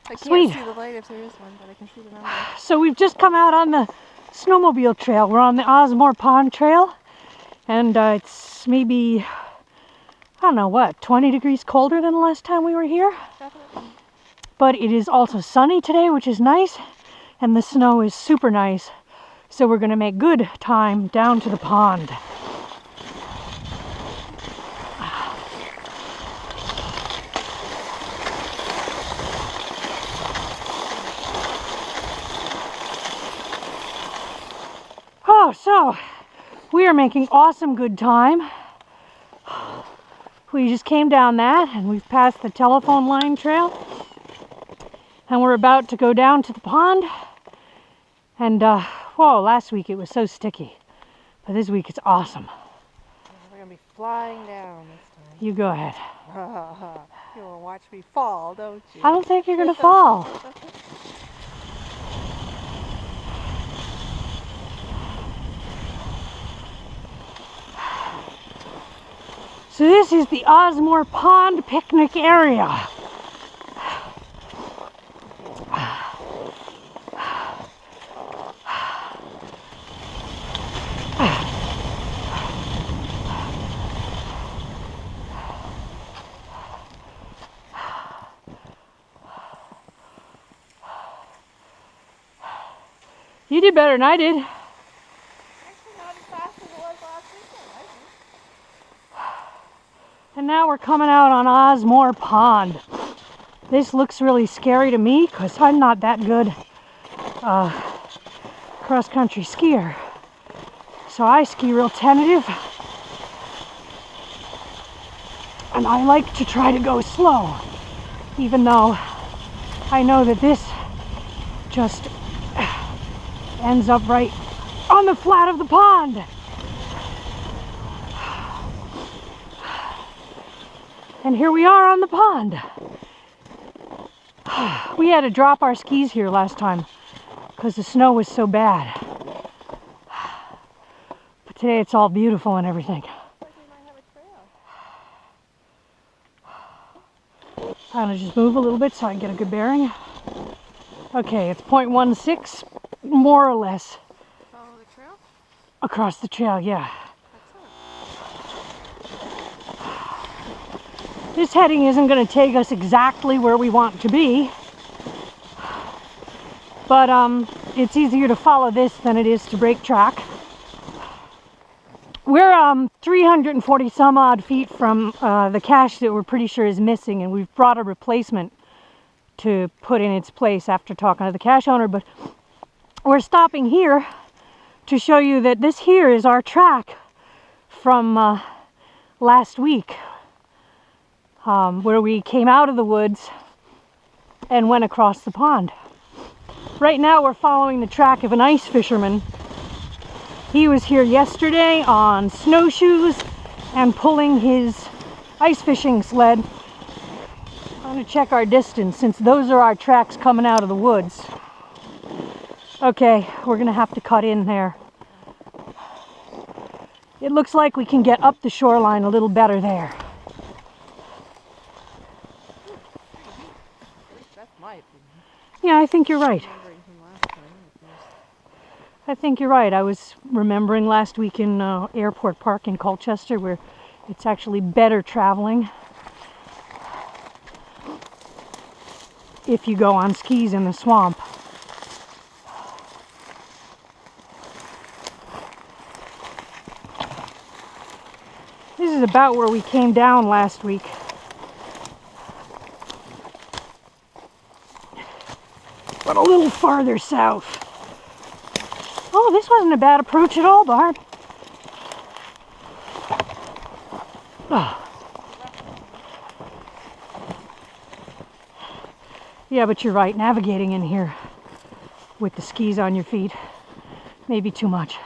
I can't Sweet. see the light if there is one, but I can see the number. So we've just come out on the snowmobile trail. We're on the Osmore Pond Trail, and it's maybe, I don't know what, 20 degrees colder than the last time we were here. Definitely. But it is also sunny today, which is nice, and the snow is super nice. So we're gonna make good time down to the pond. Oh, so we are making awesome good time. We just came down that and we've passed the telephone line trail and we're about to go down to the pond. And whoa, last week it was so sticky, but this week it's awesome. We're gonna be flying down this time. You go ahead. You wanna watch me fall, don't you? I don't think you're gonna fall. So this is the Osmore Pond picnic area. You did better than I did. Actually, not as fast as it was last weekend, I think. And now we're coming out on Osmore Pond. This looks really scary to me because I'm not that good cross-country skier. So I ski real tentative. And I like to try to go slow, even though I know that this just ends up right on the flat of the pond. And here we are on the pond. We had to drop our skis here last time because the snow was so bad. But today it's all beautiful and everything. Like we might have a trail. I'm gonna just move a little bit so I can get a good bearing. Okay, it's 0.16, more or less, Follow the trail? across the trail, yeah. Excellent. This heading isn't going to take us exactly where we want to be, but it's easier to follow this than it is to break track. We're 340 some odd feet from the cache that we're pretty sure is missing, and we've brought a replacement to put in its place after talking to the cache owner, but we're stopping here to show you that this here is our track from last week, where we came out of the woods and went across the pond. Right now we're following the track of an ice fisherman. He was here yesterday on snowshoes and pulling his ice fishing sled. I'm going to check our distance since those are our tracks coming out of the woods. Okay, we're going to have to cut in there. It looks like we can get up the shoreline a little better there. That's my opinion. Yeah, I think you're right. Remembering from last time, it was... I think you're right. I was remembering last week in Airport Park in Colchester where it's actually better traveling if you go on skis in the swamp. This is about where we came down last week. But a little farther south. Oh, this wasn't a bad approach at all, Barb. Oh. Yeah, but you're right. Navigating in here with the skis on your feet may be too much.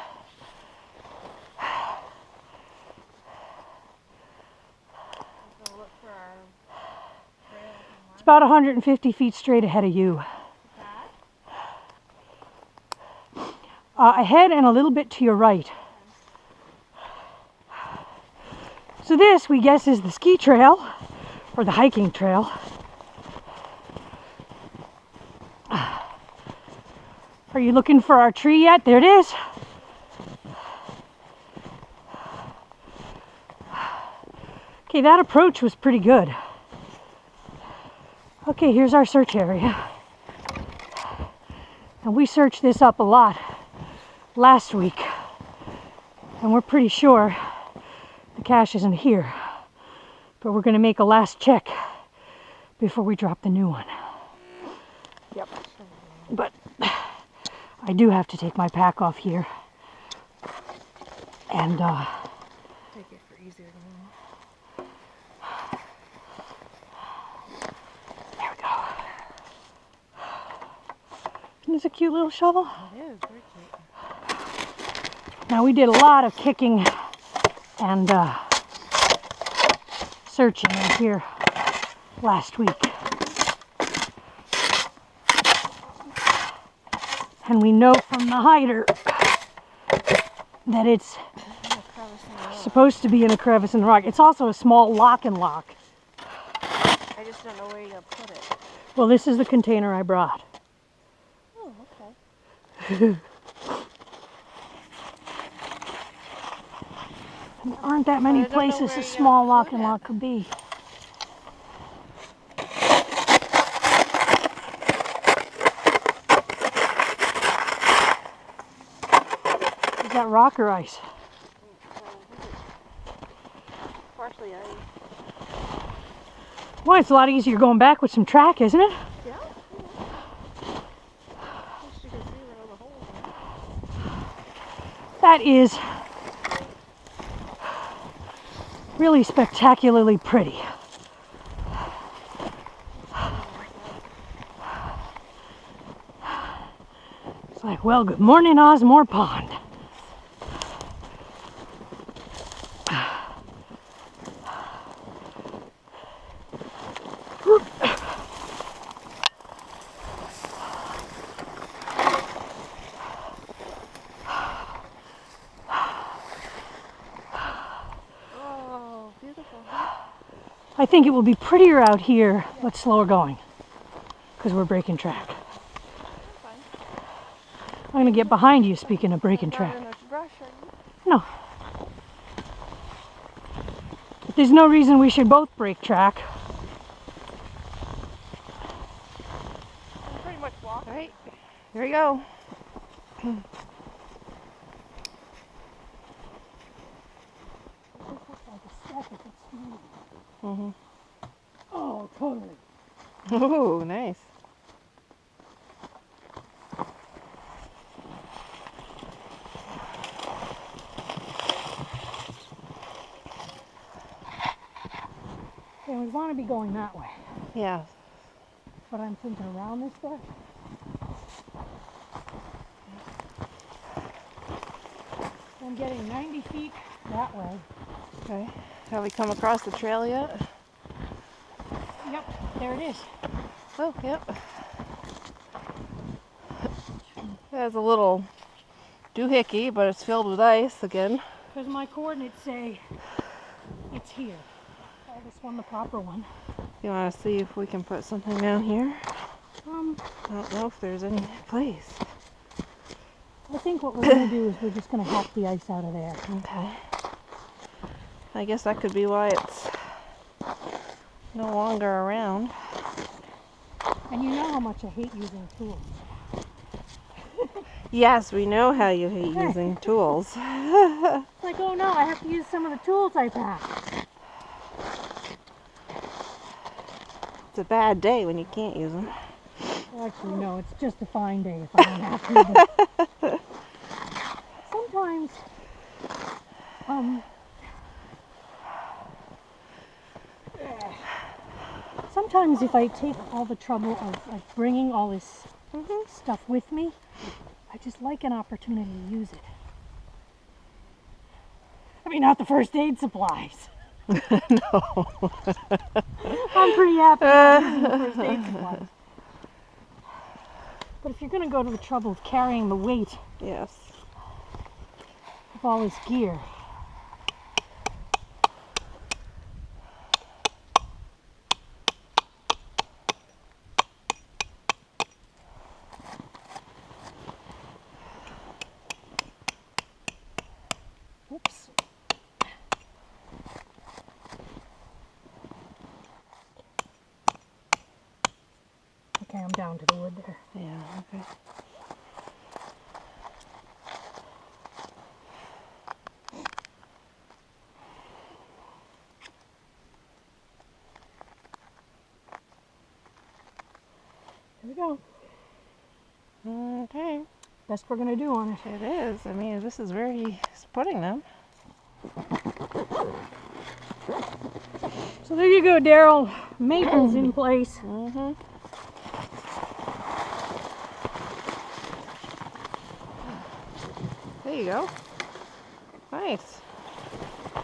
It's about 150 feet straight ahead of you. Ahead and a little bit to your right. So this, we guess, is the ski trail, or the hiking trail. Are you looking for our tree yet? There it is. Okay, that approach was pretty good. Okay, here's our search area. And we searched this up a lot last week. And we're pretty sure the cache isn't here. But we're going to make a last check before we drop the new one. Yep. But I do have to take my pack off here. And Take it for easier to move. there we go. Isn't this a cute little shovel? It is very cute. Now we did a lot of kicking and searching in here last week. And we know from the hider that it's supposed to be in a crevice in the rock. It's also a small lock and lock. I just don't know where to put it. Well, this is the container I brought. Oh, okay. There aren't that many But I don't know places where a you small put lock and it. lock could be. Is that rock or ice? Partially ice. Well, it's a lot easier going back with some track, isn't it? Yeah? At least you can see where all the holes are. That is really spectacularly pretty. It's like, well, good morning, Osmore Pond. Oh, beautiful. I think it will be prettier out here, but slower going, because we're breaking track. Fine. I'm going to get behind you, speaking of breaking Not track. in a brush, are you? No. But there's no reason we should both break track. I'm pretty much walking. All right, here we go. Mm-hmm. Oh, totally. Oh, nice. Okay, we want to be going that way, Yeah. but I'm thinking around this way. I'm getting 90 feet that way. Okay. Have we come across the trail yet? Yep, there it is. Oh, yep. It's a little doohickey, but it's filled with ice again. Because my coordinates say it's here. Call this one the proper one. You want to see if we can put something down here? Um, I don't know if there's any place. I think what we're going to do is we're just going to hack the ice out of there. Okay. I guess that could be why it's no longer around. And you know how much I hate using tools. Yes, we know how you hate using tools. It's like, oh no, I have to use some of the tools I packed. It's a bad day when you can't use them. Well, actually, no, it's just a fine day if I don't have to. But sometimes, sometimes if I take all the trouble of like bringing all this stuff with me, I just like an opportunity to use it. I mean, not the first aid supplies. No. I'm pretty happy with using the first aid supplies. But if you're going to go to the trouble of carrying the weight Yes. of all this gear, cam down to the wood there. Yeah, okay. Here we go. Okay. Best we're gonna do on it. It is. I mean, this is where he's putting them. So there you go, Daryl. Maple's in place. Mm-hmm. There you go. Nice. I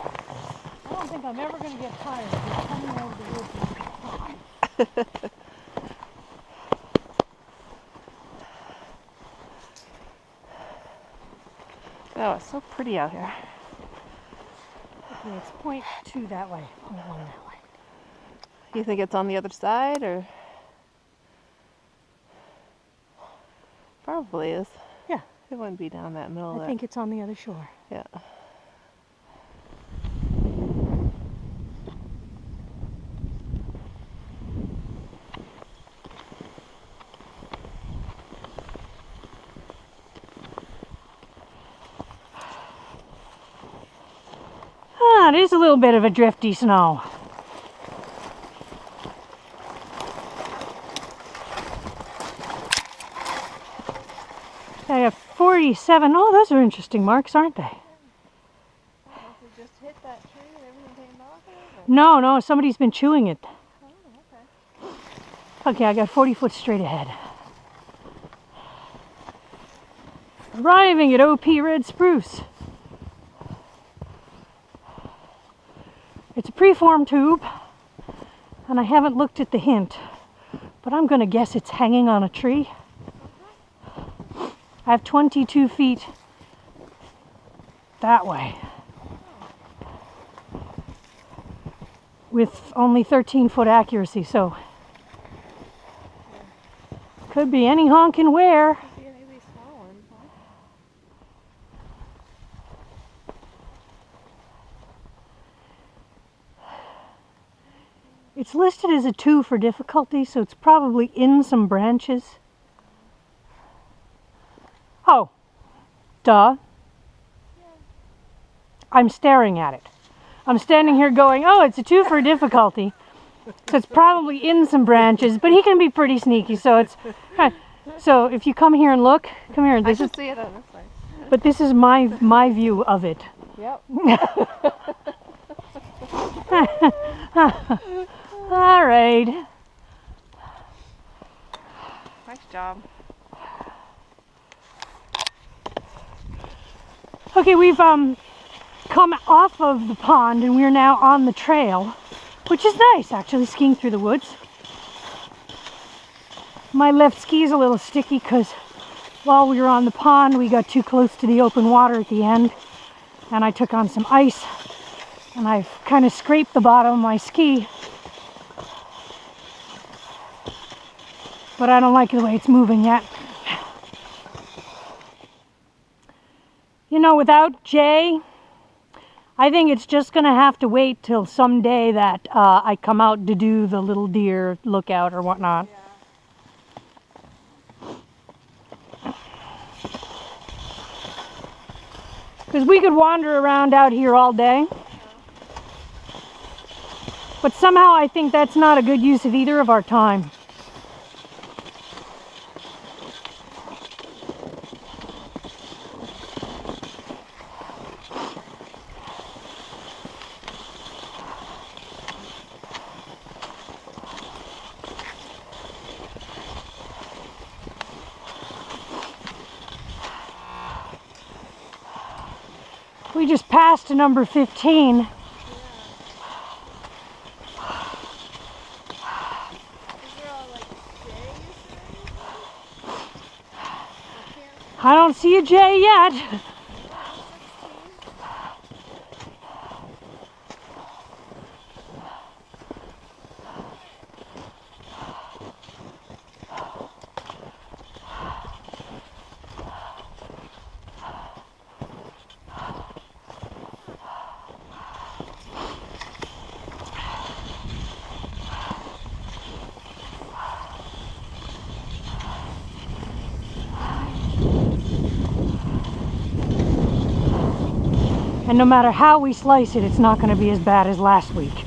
don't think I'm ever gonna get tired of just coming over the woods. Oh, it's so pretty out here. Okay, it's 0.2 that way, 0.1 that way. You think it's on the other side, or? Probably is. Yeah. It wouldn't be down that middle. I think it's on the other shore. Yeah. Ah, it is a little bit of a drifty snow. I got 47. Oh, those are interesting marks, aren't they? Must have just hit that tree and everything came off of it? No, somebody's been chewing it. Oh, okay. Okay, I got 40 foot straight ahead. Arriving at OP Red Spruce. It's a preformed tube, and I haven't looked at the hint, but I'm going to guess it's hanging on a tree. I have 22 feet that way, with only 13 foot accuracy, so could be any honkin' where. Could be any of these small ones, huh? It's listed as a 2 for difficulty, so it's probably in some branches. Oh, duh. I'm staring at it. I'm standing here going, oh, it's a 2 for difficulty. So it's probably in some branches, but he can be pretty sneaky, so it's... So if you come here and look, come here. I can see it on this side. But this is my view of it. Yep. All right. Nice job. Okay, we've come off of the pond and we're now on the trail, which is nice, actually, skiing through the woods. My left ski is a little sticky because while we were on the pond, we got too close to the open water at the end, and I took on some ice, and I've kind of scraped the bottom of my ski. But I don't like the way it's moving yet. You know, without Jay, I think it's just going to have to wait till someday that I come out to do the little deer lookout or whatnot. Because we could wander around out here all day. But somehow I think that's not a good use of either of our time. We just passed to number 15. Yeah. Is there all like J's or anything? I don't see a J yet. And no matter how we slice it, it's not going to be as bad as last week.